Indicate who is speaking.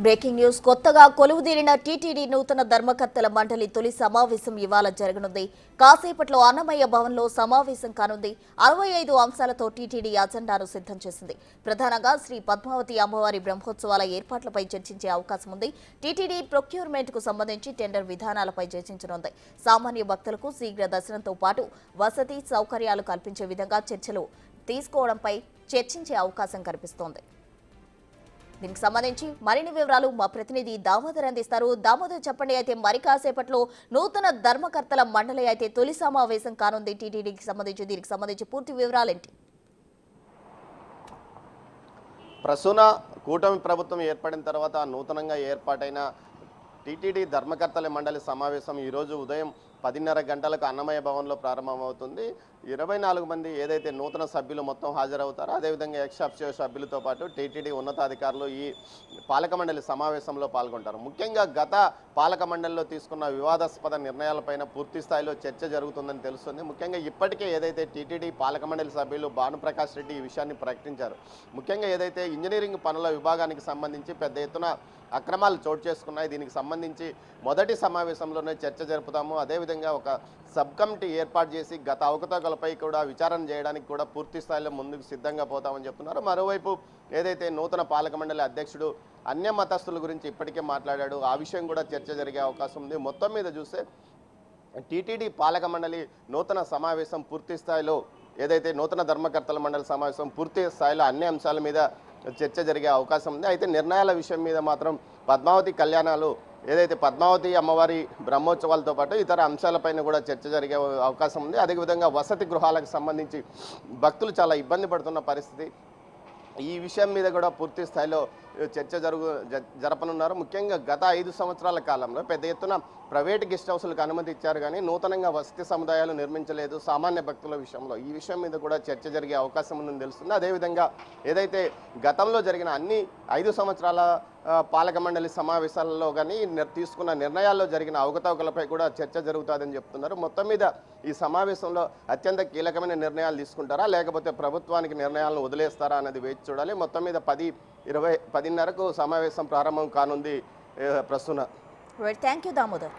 Speaker 1: Breaking news కొత్తగా కొలువుదీరిన TTD నూతన ధర్మకర్తల మండలి తొలి సమావేశం ఇవాళ జరగనుంది. కాసేపట్లో అన్నమయ్య భవన్లో సమావేశం కానుంది. 65 అంశాలతో టీటీడీ అజెండాను సిద్ధం చేసింది. ప్రధానంగా శ్రీ పద్మావతి అమ్మవారి బ్రహ్మోత్సవాల ఏర్పాట్లపై చర్చించే అవకాశం ఉంది. టీటీడీ ప్రొక్యూర్మెంట్ కు సంబంధించి టెండర్ విధానాలపై చర్చించనుంది. సామాన్య భక్తులకు శీఘ్ర దర్శనంతో పాటు వసతి సౌకర్యాలు కల్పించే విధంగా చర్చలు తీసుకోవడంపై చర్చించే అవకాశం కనిపిస్తోంది. దీనికి సంబంధించి మరిన్ని వివరాలు మా ప్రతినిధి దామోదర్ అందిస్తారు. దామోదర్, చెప్పండి. అయితే మరి కాసేపట్లో నూతన ధర్మకర్తల మండలి అయితే తొలి సమావేశం కానుంది. టీటీడీకి సంబంధించి దీనికి సంబంధించి పూర్తి వివరాలేంటి?
Speaker 2: ప్రస్తుత కూటమి ప్రభుత్వం ఏర్పడిన తర్వాత నూతనంగా ఏర్పాటైన టీటీడీ ధర్మకర్తల మండలి సమావేశం ఈరోజు ఉదయం 10:30 గంటలకు అన్నమయ్య భవన్లో ప్రారంభమవుతుంది. 24 మంది ఏదైతే నూతన సభ్యులు మొత్తం హాజరవుతారో అదేవిధంగా ఎక్స్ అఫిషియో సభ్యులతో పాటు టీటీడీ ఉన్నతాధికారులు ఈ పాలక మండలి సమావేశంలో పాల్గొంటారు. ముఖ్యంగా గత పాలక మండలిలో తీసుకున్న వివాదాస్పద నిర్ణయాలపైన పూర్తి స్థాయిలో చర్చ జరుగుతుందని తెలుస్తుంది. ముఖ్యంగా ఇప్పటికే ఏదైతే టీటీడీ పాలక మండలి సభ్యులు భానుప్రకాష్ రెడ్డి ఈ విషయాన్ని ప్రకటించారు. ముఖ్యంగా ఏదైతే ఇంజనీరింగ్ పనుల విభాగానికి సంబంధించి పెద్ద ఎత్తున అక్రమాలు చోటు చేసుకున్నాయి. దీనికి సంబంధించి మొదటి సమావేశంలోనే చర్చ జరుపుతాము. అదేవిధంగా ఒక సబ్ కమిటీ ఏర్పాటు చేసి గత అవకతవకలపై కూడా విచారణ చేయడానికి కూడా పూర్తి స్థాయిలో ముందుకు సిద్ధంగా పోతామని చెప్తున్నారు. మరోవైపు ఏదైతే నూతన పాలక మండలి అధ్యక్షుడు అన్య మతస్థుల గురించి ఇప్పటికే మాట్లాడాడు. ఆ విషయం కూడా చర్చ జరిగే అవకాశం ఉంది. మొత్తం మీద చూస్తే టీటీడీ పాలక మండలి నూతన సమావేశం పూర్తి స్థాయిలో ఏదైతే నూతన ధర్మకర్తల మండలి సమావేశం పూర్తి స్థాయిలో అన్ని అంశాల మీద చర్చ జరిగే అవకాశం ఉంది. అయితే నిర్ణయాల విషయం మీద మాత్రం పద్మావతి కళ్యాణాలు ఏదైతే పద్మావతి అమ్మవారి బ్రహ్మోత్సవాలతో పాటు ఇతర అంశాలపైన కూడా చర్చ జరిగే అవకాశం ఉంది. అదేవిధంగా వసతి గృహాలకు సంబంధించి భక్తులు చాలా ఇబ్బంది పడుతున్న పరిస్థితి. ఈ విషయం మీద కూడా పూర్తి స్థాయిలో చర్చ జరపనున్నారు. ముఖ్యంగా గత 5 సంవత్సరాల కాలంలో పెద్ద ఎత్తున ప్రైవేట్ గెస్ట్ హౌస్లకు అనుమతి ఇచ్చారు, కానీ నూతనంగా వసతి సముదాయాలు నిర్మించలేదు సామాన్య భక్తుల విషయంలో. ఈ విషయం మీద కూడా చర్చ జరిగే అవకాశం ఉందని తెలుస్తుంది. అదేవిధంగా ఏదైతే గతంలో జరిగిన అన్ని 5 సంవత్సరాల పాలక మండలి సమావేశాలలో కానీ తీసుకున్న నిర్ణయాల్లో జరిగిన అవకతవకలపై కూడా చర్చ జరుగుతుందని చెప్తున్నారు. మొత్తం మీద ఈ సమావేశంలో అత్యంత కీలకమైన నిర్ణయాలు తీసుకుంటారా లేకపోతే ప్రభుత్వానికి నిర్ణయాలను వదిలేస్తారా అన్నది వేచి చూడాలి. మొత్తం మీద 10:30కు సమావేశం ప్రారంభం కానుంది. ప్రస్తుతం
Speaker 1: థ్యాంక్ యూ దామోదర్.